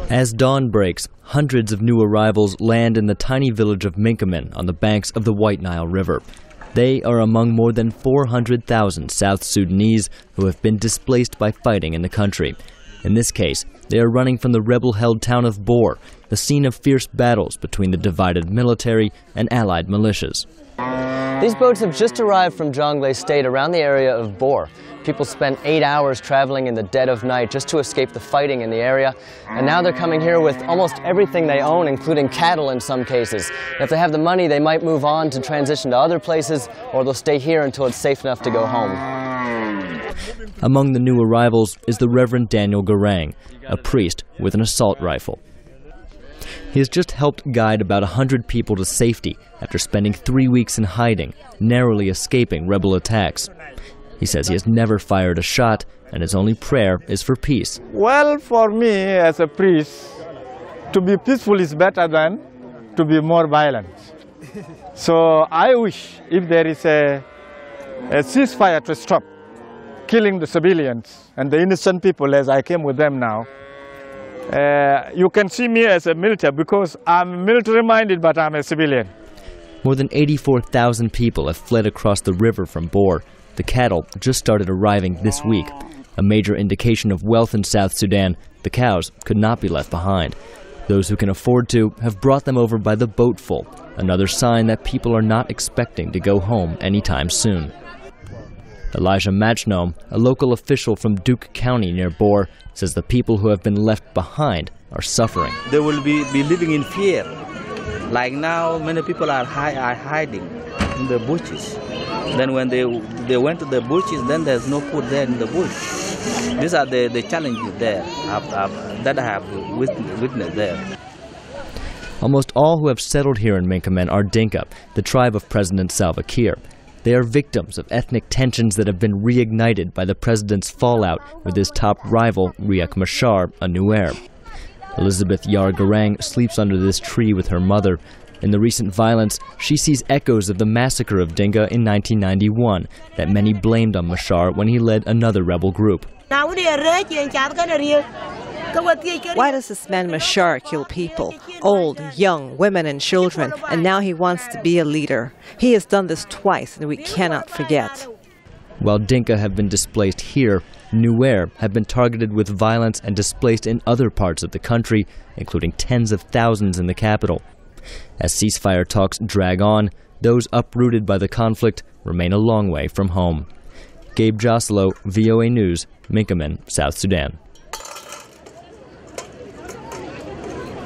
As dawn breaks, hundreds of new arrivals land in the tiny village of Minkaman on the banks of the White Nile River. They are among more than 400,000 South Sudanese who have been displaced by fighting in the country. In this case, they are running from the rebel-held town of Bor, the scene of fierce battles between the divided military and allied militias. These boats have just arrived from Jonglei State around the area of Bor. People spent 8 hours traveling in the dead of night just to escape the fighting in the area. And now they're coming here with almost everything they own, including cattle in some cases. And if they have the money, they might move on to transition to other places, or they'll stay here until it's safe enough to go home. Among the new arrivals is the Reverend Daniel Garang, a priest with an assault rifle. He has just helped guide about 100 people to safety after spending 3 weeks in hiding, narrowly escaping rebel attacks. He says he has never fired a shot, and his only prayer is for peace. Well, for me as a priest, to be peaceful is better than to be more violent. So I wish if there is a ceasefire to stop killing the civilians and the innocent people as I came with them now. You can see me as a military because I'm military-minded, but I'm a civilian. More than 84,000 people have fled across the river from Bor. The cattle just started arriving this week. A major indication of wealth in South Sudan, the cows could not be left behind. Those who can afford to have brought them over by the boatful, another sign that people are not expecting to go home anytime soon. Elijah Machnom, a local official from Duke County near Bor, says the people who have been left behind are suffering. They will be living in fear. Like now, many people are hiding in the bushes. Then when they went to the bushes, then there's no food there in the bush. These are the challenges there that I have witnessed there. Almost all who have settled here in Minkaman are Dinka, the tribe of President Salva Kiir. They are victims of ethnic tensions that have been reignited by the president's fallout with his top rival, Riek Machar, a Nuer. Elizabeth Yar Garang sleeps under this tree with her mother. In the recent violence, she sees echoes of the massacre of Dinka in 1991 that many blamed on Machar when he led another rebel group. Why does this man Machar kill people, old, young, women and children, and now he wants to be a leader? He has done this twice and we cannot forget. While Dinka have been displaced here, Nuer have been targeted with violence and displaced in other parts of the country, including tens of thousands in the capital. As ceasefire talks drag on, those uprooted by the conflict remain a long way from home. Gabe Joselow, VOA News, Minkaman, South Sudan.